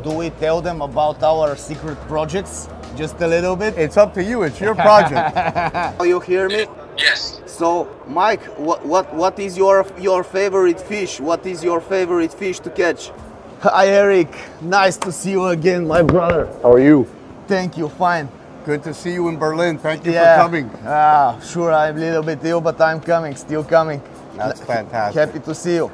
do we tell them about our secret projects? Just a little bit? It's up to you. It's your project. You hear me? Yes. So, Mike, what is your favorite fish? What is your favorite fish to catch? Hi, Eric. Nice to see you again, my brother. How are you? Thank you. Fine. Good to see you in Berlin. Thank you for coming. Sure, I'm a little bit ill, but I'm coming. Still coming. That's fantastic. Happy to see you.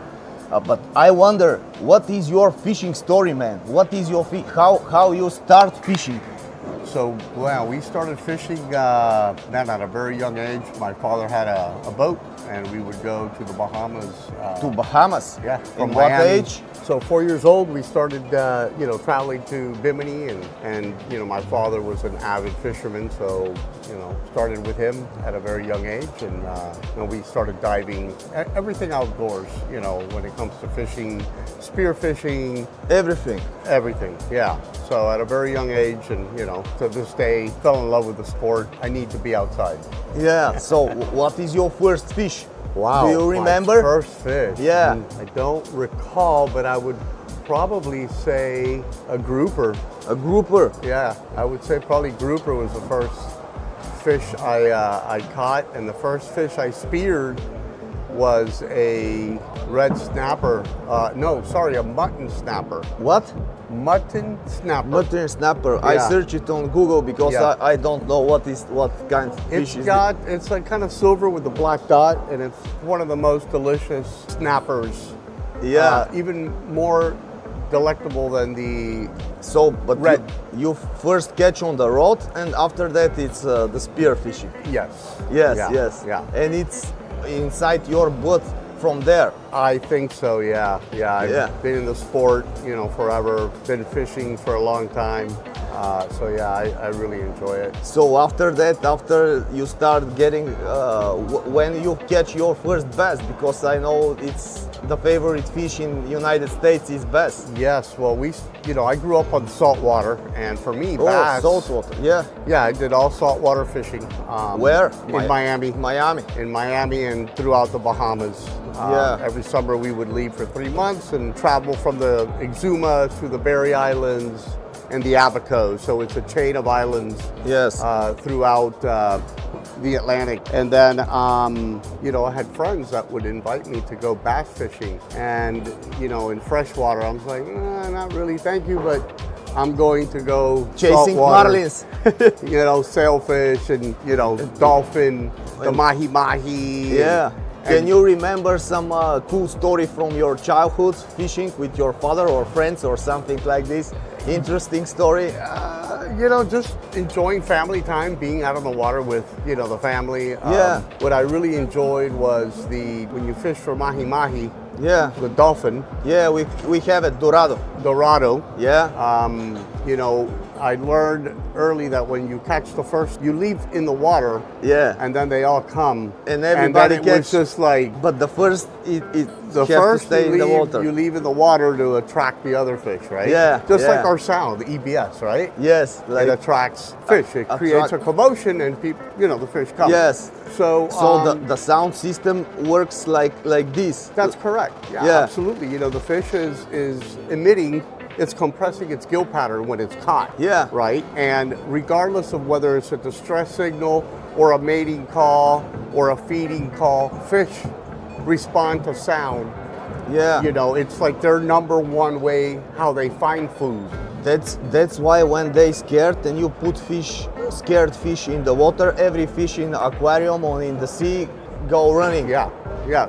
But I wonder, what is your fishing story, man? What is your how you start fishing? So, well, we started fishing then at a very young age. My father had a boat, and we would go to the Bahamas. To Bahamas? Yeah. From what age? So 4 years old, we started, traveling to Bimini, and my father was an avid fisherman, so started with him at a very young age, and we started diving, everything outdoors. When it comes to fishing, spear fishing, everything. Yeah. So at a very young age, and to this day, fell in love with the sport. I need to be outside. Yeah. So what is your first fish? Wow. Do you remember? My first fish. Yeah. I don't recall, but I would probably say a grouper. A grouper? Yeah, I would say probably grouper was the first fish I caught, and the first fish I speared was a red snapper. A mutton snapper. What? Mutton snapper. Mutton snapper. Yeah. I searched it on Google because I don't know what kind of fish is it. It's like kind of silver with a black dot, and it's one of the most delicious snappers. Yeah. Even more delectable than the red. You first catch on the rod, and after that it's the spear fishing. Yes. Yes. Yeah. And it's inside your boat from there. I think so. Yeah. I've been in the sport, forever. Been fishing for a long time. I really enjoy it. So after that, after you start getting, when you catch your first bass, because I know it's the favorite fish in the United States is bass. Yes, well, I grew up on saltwater, and for me, bass. Saltwater, yeah. Yeah, I did all saltwater fishing. Where? In Miami. In Miami and throughout the Bahamas. Every summer we would leave for 3 months and travel from the Exuma to the Berry Islands and the Abaco. So it's a chain of islands throughout the Atlantic. And then, I had friends that would invite me to go bass fishing. And, in freshwater, I was like, not really, thank you, but I'm going to go chasing marlins. Sailfish and, dolphin, the mahi-mahi. Yeah. Can you remember some cool story from your childhood fishing with your father or friends or something like this? Interesting story? Just enjoying family time, being out on the water with, the family. What I really enjoyed was when you fish for mahi-mahi, the dolphin. Yeah, we have it, Dorado. Yeah. I learned early that when you catch the first, you leave in the water. Yeah. And then they all come. And everybody and then it was just like. But the first, it the first stay in the water. You leave in the water to attract the other fish, right? Yeah. Just like our sound, the EBS, right? Yes. It attracts fish. It creates a commotion, and people, the fish come. Yes. So the sound system works like this. That's correct. Yeah. Absolutely. The fish is emitting. It's compressing its gill pattern when it's caught. Yeah. Right? And regardless of whether it's a distress signal or a mating call or a feeding call, fish respond to sound. Yeah. It's like their number one way how they find food. That's why when they scared and you put scared fish in the water, every fish in the aquarium or in the sea go running. Yeah.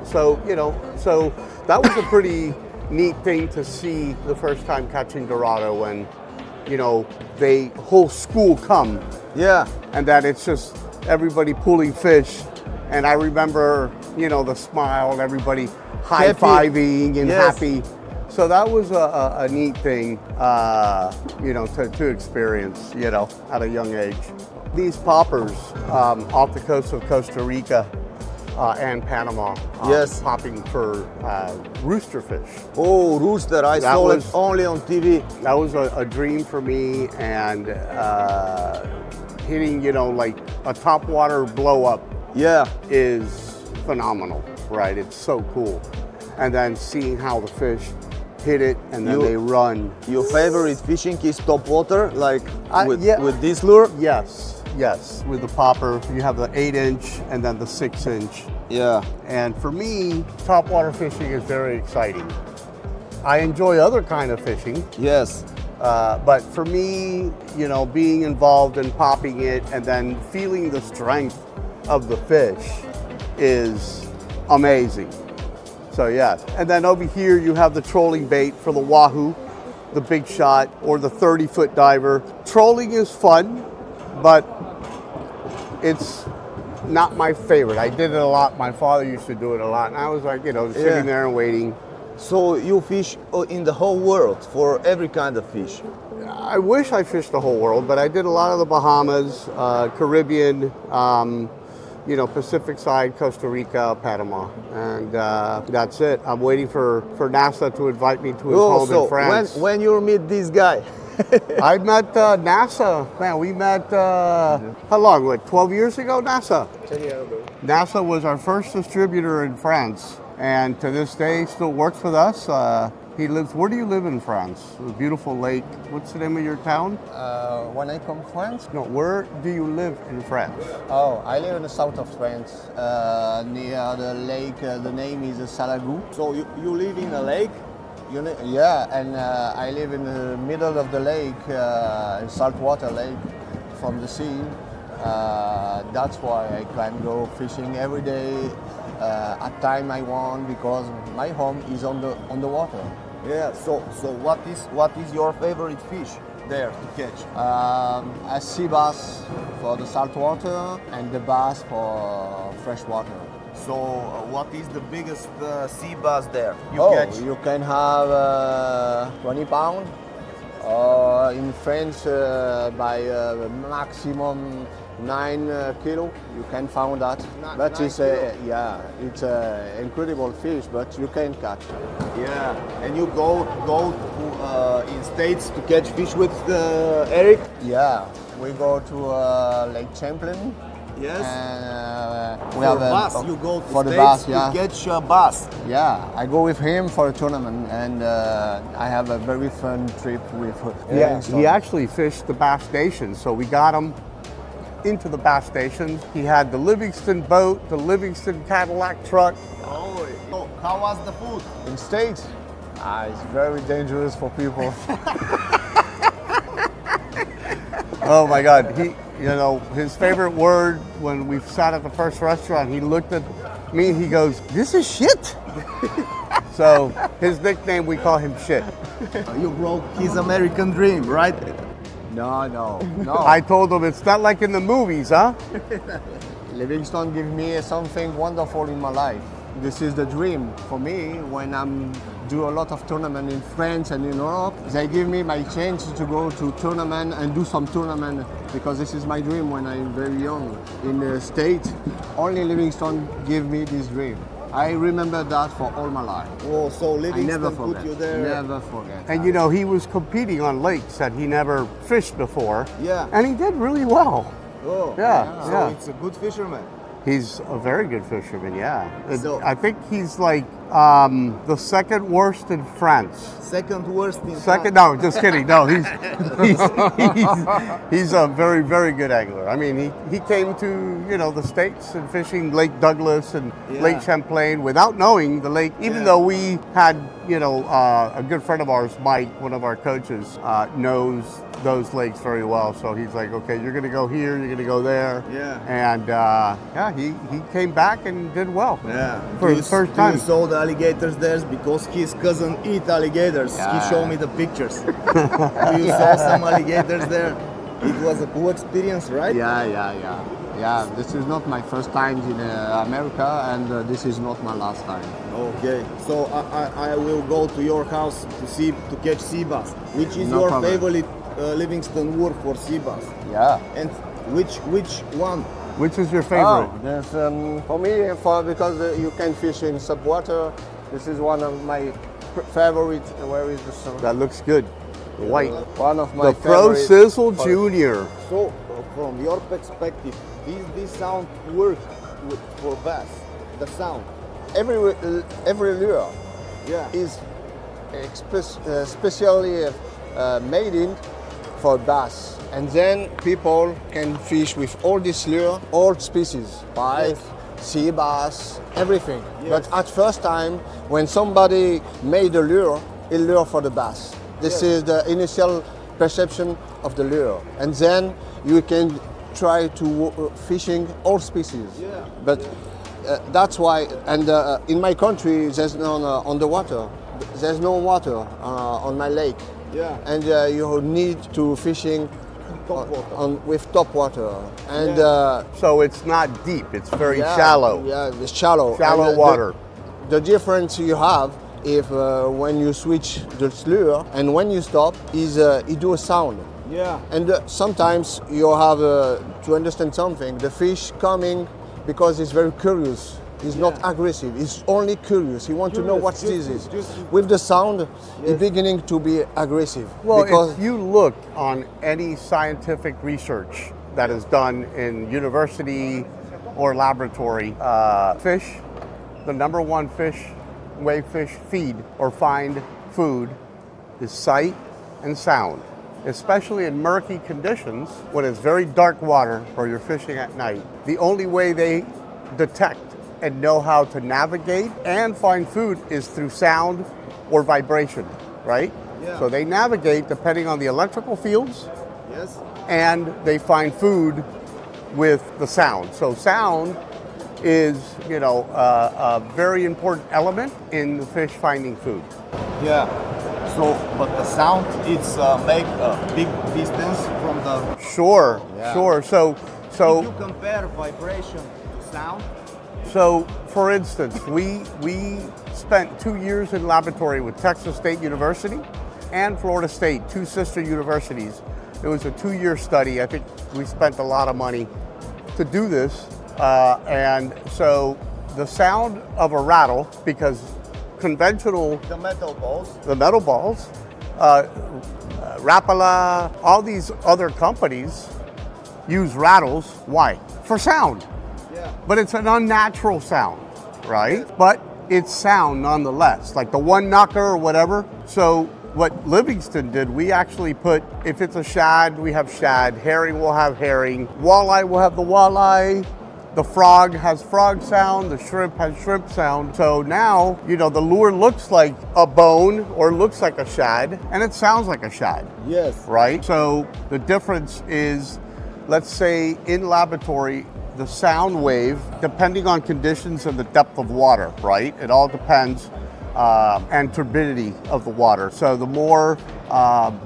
So, so that was a pretty neat thing to see the first time catching Dorado when, the whole school come. Yeah. And that it's just everybody pulling fish. And I remember, the smile and everybody high-fiving and happy. So that was a neat thing, to experience, at a young age. These poppers off the coast of Costa Rica and Panama, popping for roosterfish. Oh, rooster! I saw it only on TV. That was a dream for me, and hitting, like a topwater blow up. Is phenomenal, right? It's so cool, and then seeing how the fish hit it, and then they run. Your favorite fishing is top water, like with this lure? Yes, yes. With the popper, you have the 8-inch and then the 6-inch. Yeah. And for me, topwater fishing is very exciting. I enjoy other kind of fishing. Yes. But for me, you know, being involved in popping it and then feeling the strength of the fish is amazing. So yes. And then over here you have the trolling bait for the wahoo, the big shot, or the 30-foot diver. Trolling is fun, but it's not my favorite. I did it a lot. My father used to do it a lot. And I was like, you know, sitting there and waiting. So you fish in the whole world for every kind of fish? I wish I fished the whole world, but I did a lot of the Bahamas, Caribbean, you know, Pacific side, Costa Rica, Panama, and that's it. I'm waiting for NASA to invite me to his home in France. When you meet this guy? I met NASA. Man, we met, how long? Like 12 years ago, NASA? 10 years ago. NASA was our first distributor in France, and to this day still works with us. He lives, where do you live in France? A beautiful lake. What's the name of your town? When I come to France? No, where do you live in France? Oh, I live in the south of France, near the lake. The name is Salagou. So you live in a lake? Yeah, and I live in the middle of the lake, saltwater lake from the sea. That's why I can go fishing every day at time I want, because my home is on the water. Yeah. So what is your favorite fish there to catch? A sea bass for the salt water and the bass for fresh water. So what is the biggest sea bass there you catch? You can have 20 pounds. In France, by maximum 9 kilo, you can find that. But it's it's an incredible fish, but you can catch. Yeah, and you go to in States to catch fish with Eric? Yeah, we go to Lake Champlain. Yes. We have bass. You go to for States the bass, to catch bass. Yeah, I go with him for a tournament, and I have a very fun trip with him. Yeah, he actually fished the Bass Station, so we got him into the Bass Station. He had the Livingston boat, the Livingston Cadillac truck. Oh, so how was the food? In States, it's very dangerous for people. Oh my God, you know, his favorite word when we sat at the first restaurant, he looked at me and he goes, "This is shit." So his nickname, we call him Shit. You broke his American dream, right? No. I told him it's not like in the movies, huh? Livingstone gave me something wonderful in my life. This is the dream for me when I'm do a lot of tournament in France and in Europe. They give me my chance to go to tournament and do some tournament, because this is my dream when I'm very young. In the States, only Livingstone gave me this dream. I remember that for all my life. Oh, so Livingstone put you there. Never forget. And you know, he was competing on lakes that he never fished before. Yeah. And he did really well. Oh, yeah. So it's a good fisherman. He's a very good fisherman, yeah. So, I think he's like the second worst in France. Second worst in France? No, just kidding. No, he's a very, very good angler. I mean, he came to, you know, the States and fishing Lake Douglas and Lake Champlain without knowing the lake, even though we had, you know, a good friend of ours, Mike, one of our coaches, knows those lakes very well. So he's like, okay, you're going to go here, you're going to go there. Yeah. And he came back and did well. Yeah. For the first time. You saw the alligators there because his cousin eat alligators. Yeah. He showed me the pictures. You saw some alligators there. It was a cool experience, right? Yeah, this is not my first time in America, and this is not my last time. Okay, so I will go to your house to catch sea bass. Which is your favorite Livingstone lure for sea bass? Yeah. And which one? Which is your favorite? Oh, there's, for me, because you can fish in subwater, this is one of my favorite. Where is the sun? That looks good. White. One of my The Pro Sizzle Junior. So, from your perspective, this sound work for bass? The sound? Every lure is specially made in for bass. And then people can fish with all this lure, all species, pike, sea bass, everything. But at first time, when somebody made a lure for the bass. This is the initial perception of the lure. And then you can try to fishing all species. But that's why, and in my country, there's no on the water. There's no water on my lake. And you need to fishing with top water. And so it's not deep, it's very shallow. Yeah, it's shallow. Shallow water. The difference you have if when you switch the lure and when you stop is it do a sound. And sometimes you have to understand something. The fish coming because he's very curious. He's not aggressive. He's only curious. He wants to know what this is. With the sound, he's beginning to be aggressive. Well, because if you look on any scientific research that is done in university or laboratory, fish, the number one way fish feed or find food is sight and sound. Especially in murky conditions, when it's very dark water or you're fishing at night, the only way they detect and know how to navigate and find food is through sound or vibration, right? So they navigate depending on the electrical fields, and they find food with the sound. So sound is, you know, a very important element in the fish finding food. So, but the sound, it's make a big distance from the... Sure. So if you compare vibration to sound. So, for instance, we spent 2 years in laboratory with Texas State University and Florida State, two sister universities. It was a 2-year study. I think we spent a lot of money to do this. And so the sound of a rattle, because conventional... The metal balls. The metal balls. Rapala, all these other companies use rattles. Why? For sound. But it's an unnatural sound, right? But it's sound nonetheless, like the one knocker or whatever. So what Livingston did, we actually put, if it's a shad, we have shad, herring will have herring, walleye will have the walleye, the frog has frog sound, the shrimp has shrimp sound. So now, you know, the lure looks like a bone or looks like a shad, and it sounds like a shad. Right? So the difference is, let's say in laboratory, the sound wave, depending on conditions and the depth of water, right? It all depends, and turbidity of the water. So the more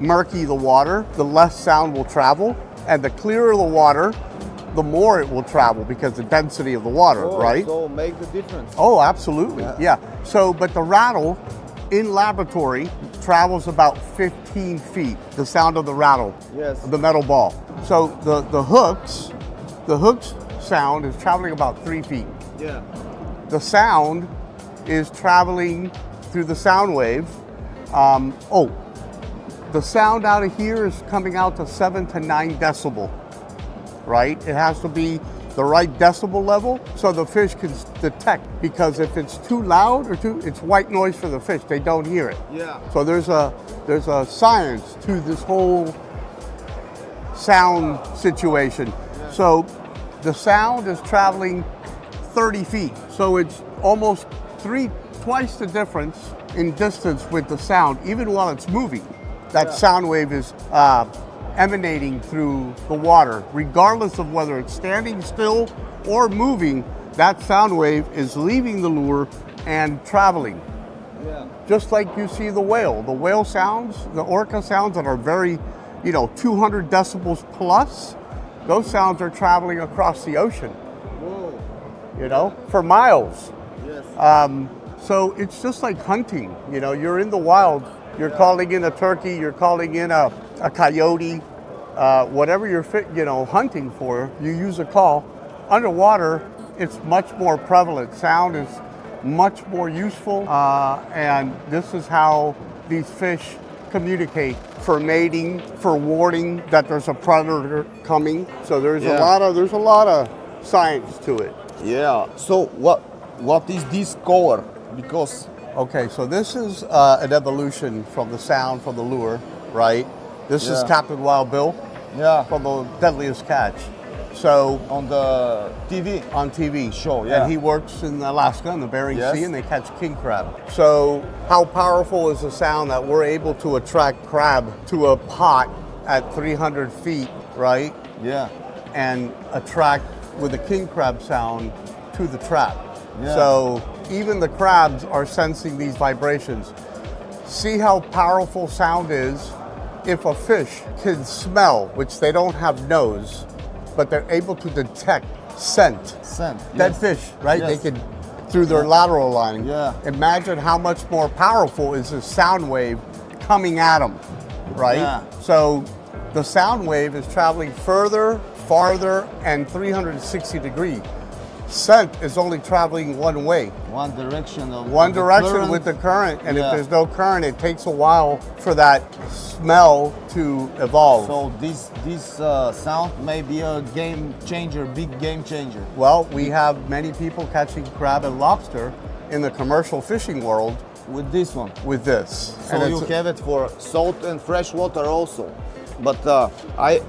murky the water, the less sound will travel, and the clearer the water, the more it will travel because the density of the water, right? So make the difference. Oh, absolutely, So, but the rattle in laboratory travels about 15 feet, the sound of the rattle, of the metal ball. So the hooks sound is traveling about 3 feet. The sound is traveling through the sound wave. The sound out of here is coming out to 7 to 9 decibel, right? It has to be the right decibel level so the fish can detect, because if it's too loud or it's white noise for the fish, they don't hear it. So there's a science to this whole sound situation. So the sound is traveling 30 feet. So it's almost twice the difference in distance with the sound, even while it's moving. That sound wave is emanating through the water. Regardless of whether it's standing still or moving, that sound wave is leaving the lure and traveling. Just like you see the whale sounds, the orca sounds that are very, 200 decibels plus, those sounds are traveling across the ocean, for miles. So it's just like hunting. You're in the wild, you're calling in a turkey, you're calling in a coyote, whatever you're hunting for, you use a call. Underwater, it's much more prevalent. Sound is much more useful, and this is how these fish communicate for mating, for warning that there's a predator coming. So there's a lot of science to it. So what is this color? Because Okay, so this is an evolution from the sound from the lure, right? This is Captain Wild Bill from the Deadliest Catch. So on the TV? On TV. Show, yeah. And he works in Alaska in the Bering Sea, and they catch king crab. So how powerful is the sound that we're able to attract crab to a pot at 300 feet, right? Yeah. And attract with the king crab sound to the trap. Yeah. So even the crabs are sensing these vibrations. See how powerful sound is if a fish can smell, which they don't have nose, but they're able to detect scent. Dead fish, right? They can, through their lateral line. Yeah. Imagine how much more powerful is this sound wave coming at them, right? Yeah. So the sound wave is traveling further, farther, and 360 degrees. Scent is only traveling one way. One direction with the current, and if there's no current, it takes a while for that smell to evolve. So this sound may be a game changer, big game changer. Well, we have many people catching crab and lobster in the commercial fishing world with this one. With this. So and you have it for salt and fresh water also. But I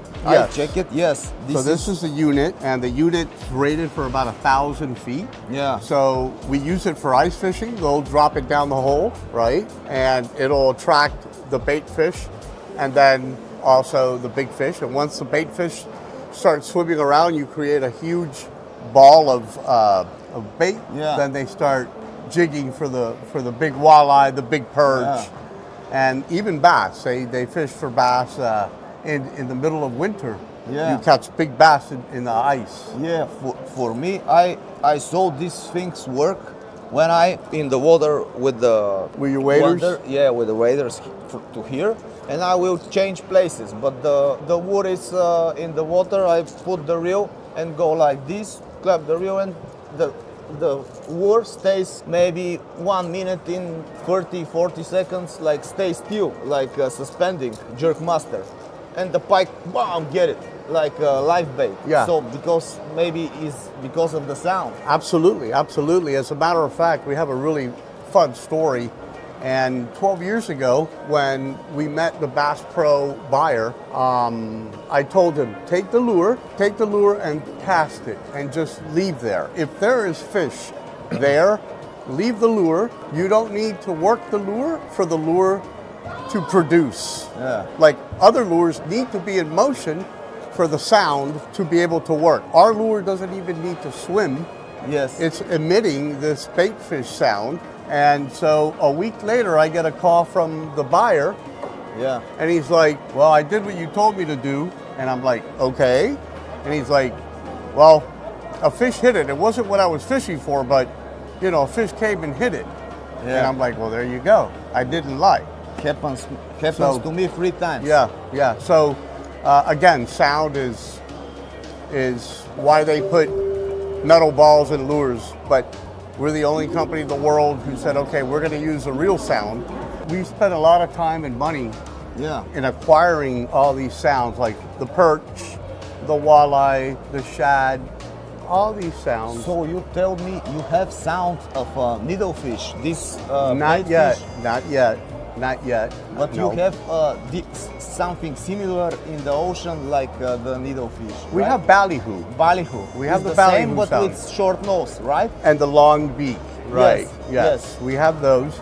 check it. Yes. This is the unit, and the unit's rated for about 1,000 feet. Yeah. So we use it for ice fishing. They'll drop it down the hole, right? And it'll attract the bait fish, and then also the big fish. And once the bait fish start swimming around, you create a huge ball of bait. Yeah. Then they start jigging for the big walleye, the big perch. Yeah. And even bass, they fish for bass in the middle of winter. Yeah. You catch big bass in the ice. Yeah, for me, I saw these things work when I in the water with the... With your waders? Yeah, with the waders to here. And I will change places, but the wood is in the water. I put the reel and go like this, clap the reel, and the lure stays maybe 1 minute in 30-40 seconds, like stay still, like suspending jerk master, and the pike, bam, get it like a live bait. Yeah. So because maybe it's because of the sound. Absolutely, absolutely. As a matter of fact, we have a really fun story. And 12 years ago, when we met the Bass Pro buyer, I told him, take the lure and cast it and just leave there. If there is fish there, leave the lure. You don't need to work the lure for the lure to produce. Yeah. Like other lures need to be in motion for the sound to be able to work. Our lure doesn't even need to swim. Yes. It's emitting this bait fish sound. And so a week later, I get a call from the buyer. Yeah. And he's like, well, I did what you told me to do. And I'm like, okay. And he's like, well, a fish hit it. It wasn't what I was fishing for, but, you know, a fish came and hit it. Yeah. And I'm like, well, there you go. I didn't lie. Happens to me 3 times. Yeah, yeah. So, again, sound is why they put metal balls in lures. But we're the only company in the world who said, okay, we're going to use a real sound. We spent a lot of time and money in acquiring all these sounds, like the perch, the walleye, the shad, all these sounds. So you tell me you have sound of needlefish, this Not yet, fish. not yet, not yet. But no. you have something similar in the ocean like the needlefish. We right? have ballyhoo. Ballyhoo. We have it's the same, ballyhoo but sound. with short nose, right? And the long beak, right? Yes. We have those.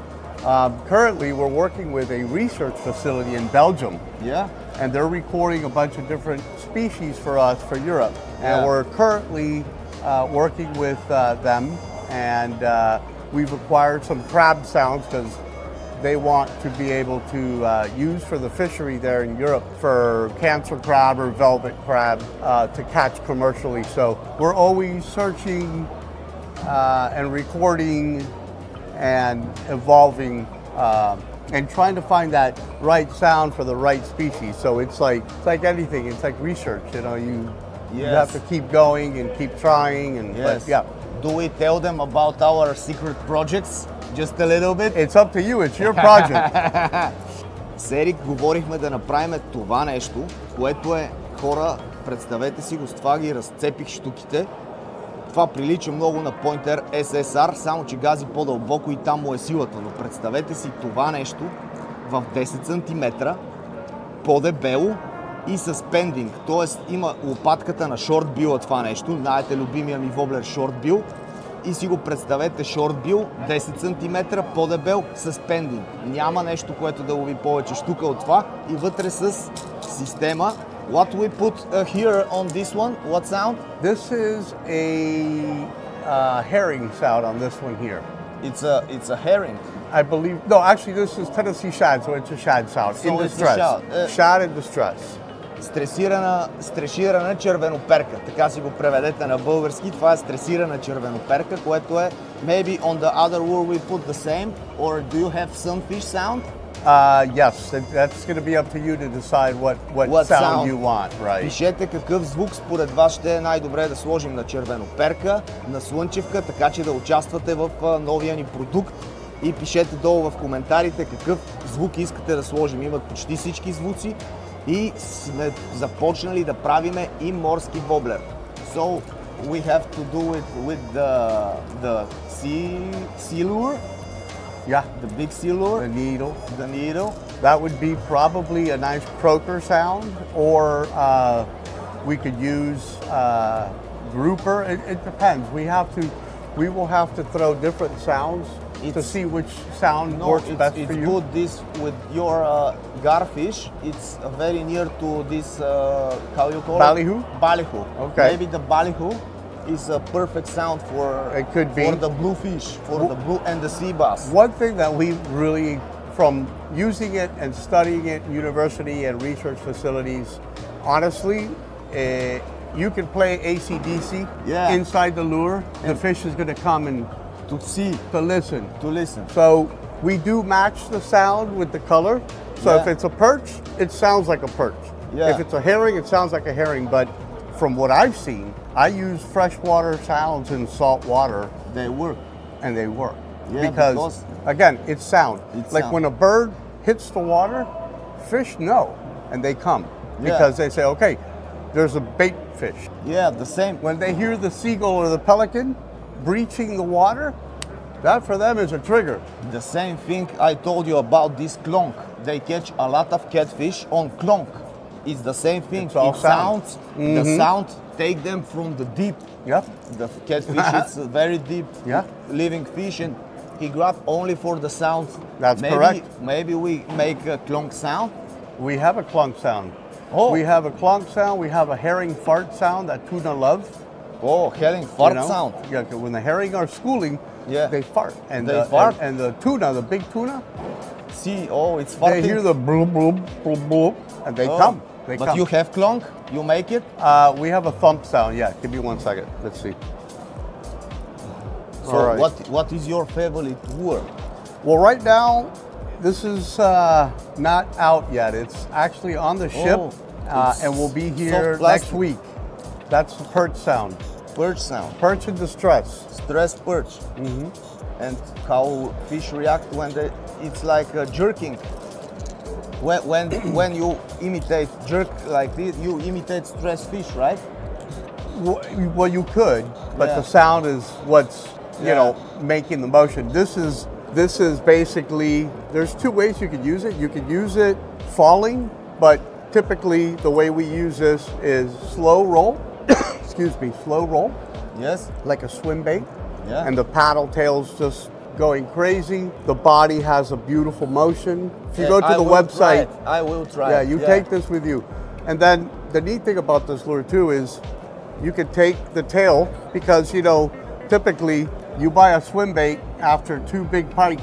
Currently, we're working with a research facility in Belgium. Yeah. And they're recording a bunch of different species for us for Europe. Yeah. And we're currently working with them, and we've acquired some crab sounds because they want to be able to use for the fishery there in Europe for cancer crab or velvet crab to catch commercially. So we're always searching and recording and evolving and trying to find that right sound for the right species. So it's like anything. It's like research. You know, you have to keep going and keep trying. And but, yeah. Do we tell them about our secret projects? Just a little bit? It's up to you. It's your project. С Ерик говорихме да направим това нещо, което е хора, представете си го, с това ги разцепих щуките. Това прилича много на Pointer SSR, само че гази по-дълбоко и там му е силата. Но представете си това нещо в 10 см, по-дебело и с пендинг. Тоест има лопатката на шортбила това нещо. Знаете, любимия ми воблер шортбил. И си го представете шортбил, 10 см, по-дебел, с пендинг. Няма нещо, което да лови повече щука от това. И вътре с система. What we put here on this one? What sound? This is a herring sound on this one here. It's a herring. I believe, no, actually this is Tennessee shad, so it's a shad sound. So in distress. Shad in distress. Стресирана червеноперка. Така си го преведете на български. Това е стресирана червеноперка, което е maybe on the other word we put the same, or do you have sunfish sound? Yes, that's going to be up to you to decide what sound you want, right? Пишете какъв звук според вас ще е най-добре да сложим на червеноперка, на слънчевка, така че да участвате в новия ни продукт. И пишете долу в коментарите какъв звук искате да сложим. Имат почти всички звуци и сме започнали да правиме и морски воблер. So we have to do it with the sea lure. Yeah, the big sea lure. The needle. That would be probably a nice croaker sound, or we could use grouper. It depends. We will have to throw different sounds to see which sound works best for you. It's good this with your garfish. It's very near to this, how you call ballyhoo? it? Ballyhoo. Okay. Maybe the ballyhoo is a perfect sound for, it could be. For the bluefish, for the blue and the sea bass. One thing that we really, from using it and studying it in university and research facilities, honestly, you can play AC/DC inside the lure. The fish is going to come and to listen. So we do match the sound with the color. So if it's a perch, it sounds like a perch. If it's a herring, it sounds like a herring. But from what I've seen, I use freshwater sounds in salt water. They work. And they work. Because again, it's sound. Like when a bird hits the water, fish know and they come. Because they say, okay, there's a bait fish. Yeah, the same. When they hear the seagull or the pelican breaching the water, that for them is a trigger. The same thing I told you about this clonk. They catch a lot of catfish on clonk. It's the same thing. It's all sounds. The sound take them from the deep. The catfish is very deep living fish, and he grab only for the sound. That's correct. Maybe we make a clonk sound. We have a clonk sound. We have a clonk sound. We have a herring fart sound that tuna love. Oh, herring fart sound. Yeah, when the herring are schooling, they fart. And they fart. And the tuna, the big tuna, see, it's farting. They hear the bloop, bloop, bloop, bloop, and they come. But you have clonk? You make it? We have a thump sound, give me 1 second. Let's see. So what is your favorite word? Well, right now, this is not out yet. It's actually on the ship, and will be here next week. That's the perch sound. Perch sound. Perch in distress. Stressed perch. And how fish react when it's like jerking. When you imitate jerk like this, you imitate stressed fish, right? Well, you could, but the sound is what's making the motion. This is basically, there's two ways you could use it. You could use it falling, but typically the way we use this is slow roll. Excuse me, slow roll. Yes. Like a swim bait. Yeah. And the paddle tail's just going crazy. The body has a beautiful motion. If you go to the website, I will try. Yeah, you take this with you. And then the neat thing about this lure too is you can take the tail, because typically you buy a swim bait after 2 big pike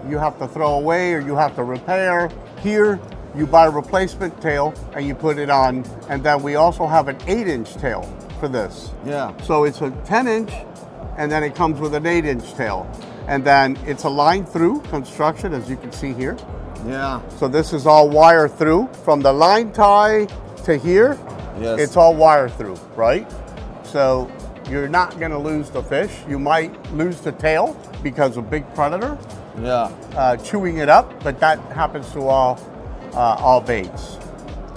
you have to throw away or you have to repair. Here you buy a replacement tail and you put it on, and then we also have an 8-inch tail for this. Yeah. So it's a 10-inch and then it comes with an 8-inch tail. And then it's a line through construction, as you can see here. Yeah. So this is all wire through. From the line tie to here, it's all wire through, right? So you're not going to lose the fish. You might lose the tail because of big predator chewing it up, but that happens to all baits.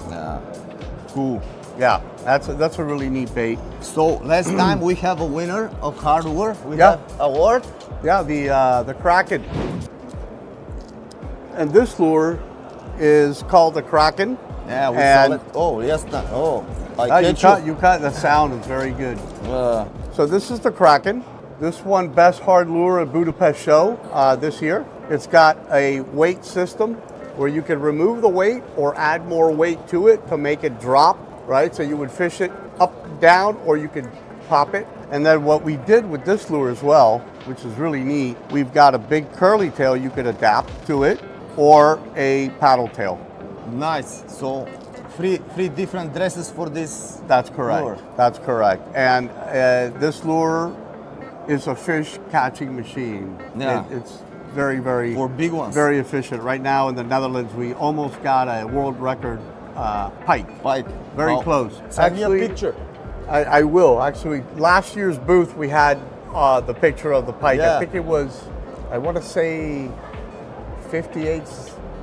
Yeah. Cool. Yeah, that's a really neat bait. So last time we have a winner of hard lure. We Yeah. have award. Yeah, the Kraken. And this lure is called the Kraken. Yeah, we And- saw it. Oh, yes. Oh, I You catch you cut the sound is very good. you. So this is the Kraken. This won Best Hard Lure at Budapest Show this year. It's got a weight system where you can remove the weight or add more weight to it to make it drop, right? So you would fish it up, down, or you could pop it. And then what we did with this lure as well, which is really neat, we've got a big curly tail you could adapt to it, or a paddle tail. Nice. So three different dresses for this. That's correct. lure. That's correct. And this lure is a fish catching machine. Yeah. It's very, very For big ones. very efficient. Right now in the Netherlands, we almost got a world record pike. Pike. Very Oh, close. Send me a picture. I will actually. Last year's booth, we had the picture of the pike. Yeah. I think it was, I want to say, 58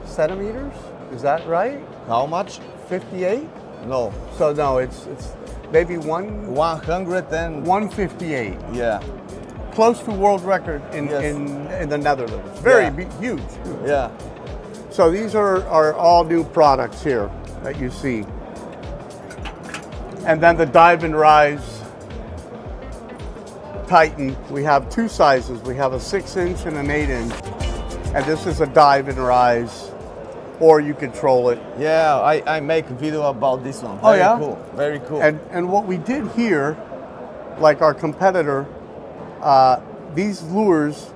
centimeters. Is that right? How much? 58. No. So no, it's maybe 100 and 158. yeah. Close to world record in Yes. in the Netherlands. Very Yeah. huge. Yeah. So these are all new products here that you see. And then the Dive and Rise Titan, we have two sizes. We have a 6-inch and an 8-inch. And this is a Dive and Rise, or you control it. Yeah, I make a video about this one. Oh, Very yeah? cool. Very cool. And what we did here, like our competitor, these lures,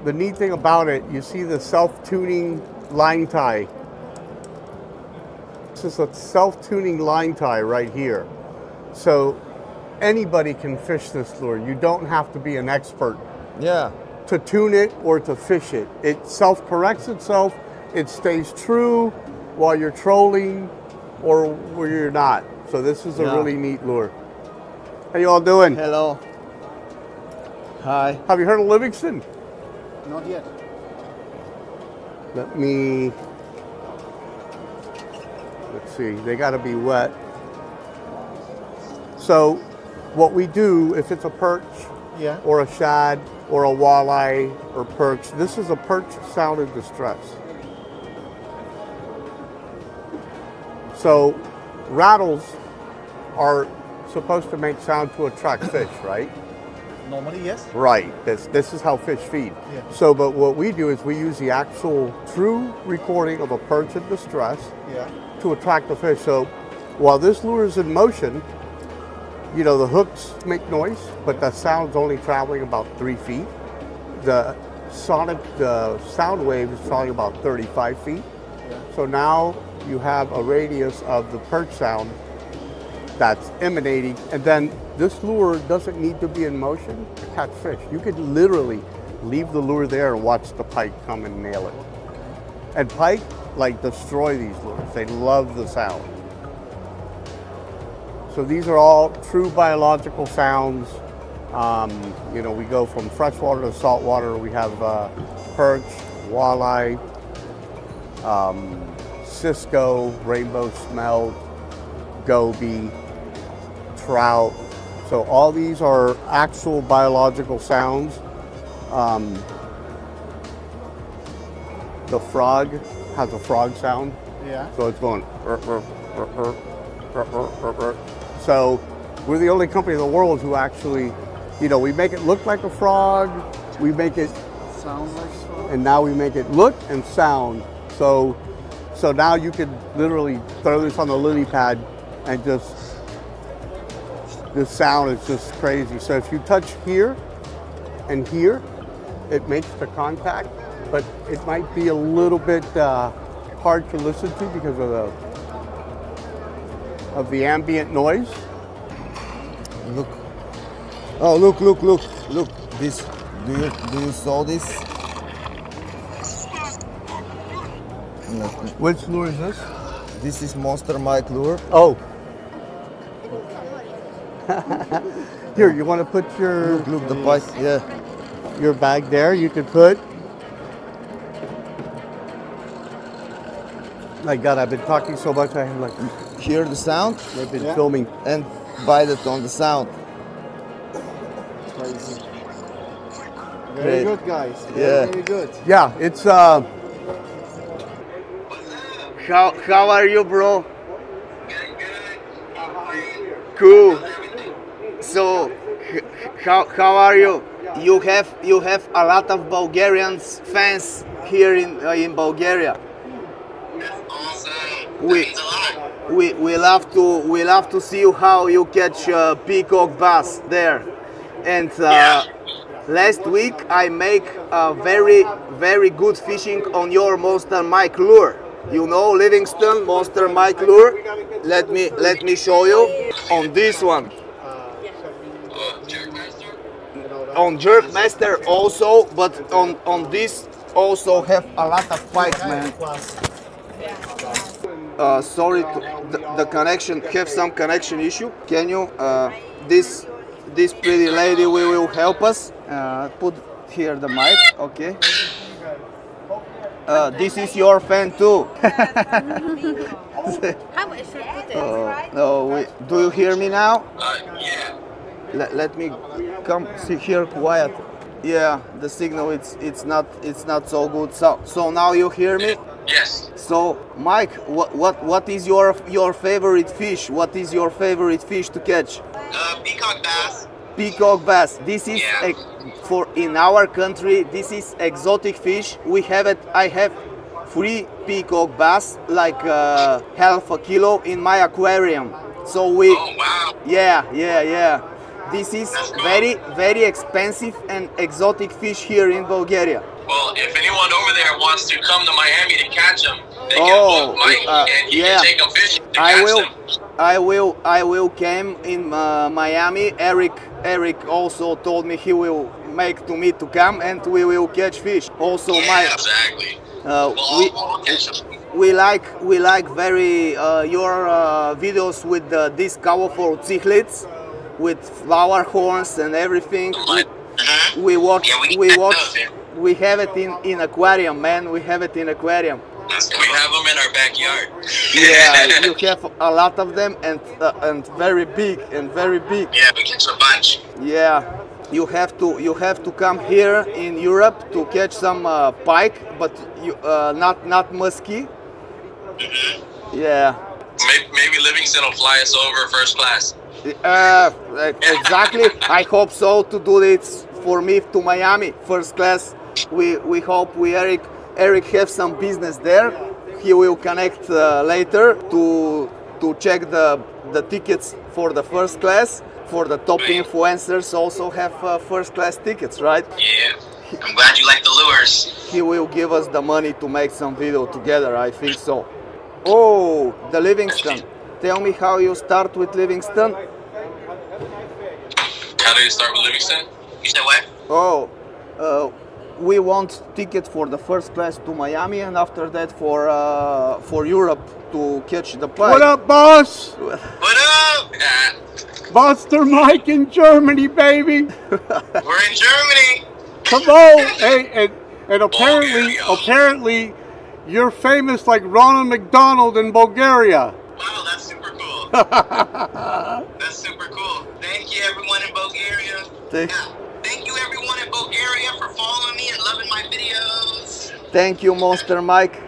the neat thing about it, you see the self-tuning line tie. This is a self-tuning line tie right here. So anybody can fish this lure. You don't have to be an expert yeah. to tune it or to fish it. It self-corrects itself. It stays true while you're trolling or where you're not. So this is a Yeah. really neat lure. How you all doing? Hello. Hi. Have you heard of Livingston? Not yet. Let me, let's see, they gotta be wet. So what we do, if it's a perch Yeah. or a shad or a walleye or perch, this is a perch sound in distress. So rattles are supposed to make sound to attract fish, right? Normally, yes. Right. This is how fish feed. Yeah. So, but what we do is we use the actual true recording of a perch in distress Yeah. to attract the fish. So, while this lure is in motion, you know, the hooks make noise, but the sound's only traveling about 3 feet. The sound wave is traveling about 35 feet. Yeah. So now you have a radius of the perch sound that's emanating, and then this lure doesn't need to be in motion to catch fish. You could literally leave the lure there and watch the pike come and nail it. And pike like destroy these lures. They love the sound. So these are all true biological sounds. You know, we go from freshwater to saltwater. We have perch, walleye, Cisco, rainbow smelt, goby, trout. So all these are actual biological sounds. The frog has a frog sound. Yeah. So it's going. So we're the only company in the world who actually, you know, we make it look like a frog, we make it, Sound like so. and now we make it look and sound. So now you could literally throw this on the lily pad and just, this sound is just crazy. So if you touch here and here, it makes the contact, but it might be a little bit hard to listen to because of the ambient noise. Look. Oh, look, look, look, look. This. Do you saw this? Which lure is this? This is Monster Mike lure. Oh. Here, you want to put your Look, the pike. Yeah. your bag there? You could put. My God, I've been talking so much. I have like. hear the sound? They've been filming. And bite it on the sound. Crazy. Very good, guys. Yeah. Very good. Yeah, it's How are you, bro? Cool. So how are you? You have a lot of Bulgarian fans here in Bulgaria. Awesome. We love to see how you catch peacock bass there. And last week I make a very good fishing on your Monster Mike lure. You know Livingston Monster Mike lure. Let me show you on this one. On Jerkmaster also, but on this also have a lot of pikes, man. Sorry, the connection have some connection issue. Can you this pretty lady will help us put here the mic, okay? This is your fan too. No, do you hear me now? Yeah. Let me come sit here quiet. Yeah, the signal it's not so good. So now you hear me? Yes. So Mike, what is your favorite fish? What is your favorite fish to catch? Peacock bass. Peacock bass. This is for in our country. This is exotic fish. We have it. I have 3 peacock bass, like half a kilo in my aquarium. So we. Oh wow. Yeah. This is very expensive and exotic fish here in Bulgaria. Well, if anyone over there wants to come to Miami to catch them, they can book Mike and he can take them fishing to catch them. I will came in Miami. Eric also told me he will make to me to come and we will catch fish. Also, Exactly. We'll catch them. We like very your videos with these colorful cichlids with flower horns and everything. We watch. We have it in aquarium, man. We have it in aquarium. We have them in our backyard. Yeah, you have a lot of them and very big. Yeah, we catch a bunch. Yeah, you have to come here in Europe to catch some pike, but not musky. Yeah. Maybe Livingston will fly us over first class. Exactly. I hope so to do this for me to Miami first class. We hope Eric have some business there. He will connect later to check the tickets for the first class. For the top influencers also have first class tickets, right? Yeah. I'm glad you like the lures. He will give us the money to make some video together. I think so. Oh, the Livingston. Tell me how you start with Livingston. How do you start with Livingston? You said what? Oh, we want ticket for the first class to Miami, and after that for Europe to catch the pike. what up, boss? What up? Monster Mike in Germany, baby. We're in Germany. Come on. Hey, and apparently you're famous like Ronald McDonald in Bulgaria. Wow, that's super cool. That's super cool. Thank you, everyone in Bulgaria. Thank you, everyone in Bulgaria, for following me and loving my videos. Thank you, Monster Mike.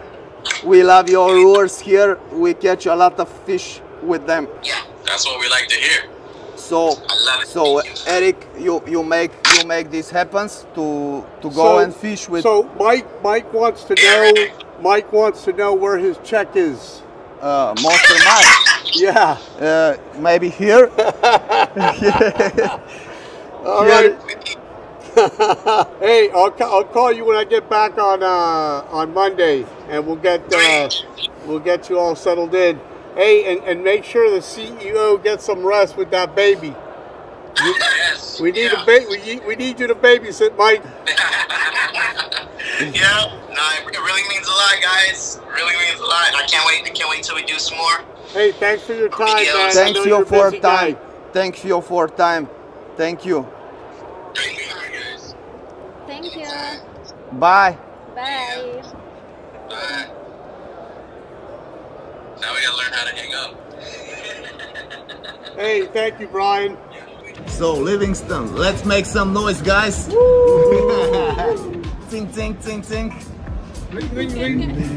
We love your lures here. We catch a lot of fish with them. Yeah, that's what we like to hear. So, I love it. so Eric, you make this happens to go and fish with. So Mike wants to know. Mike wants to know where his check is. Monster Mike. Yeah. Maybe here. All right. Hey, I'll call you when I get back on Monday, and we'll get you all settled in. Hey, and make sure the CEO gets some rest with that baby. Yes. We need we need you to babysit Mike. Yeah, no, it really means a lot, guys. It really means a lot. I can't wait till we do some more. Hey, thanks for your time, man. Thanks you for time. Thank you for time. Thank you. Thank you. Bye. Bye. Now we got learn how to hang up. Hey, thank you, Brian. So, Livingston, let's make some noise, guys. Ting, ting, ting, ting. Ring, ring, ring.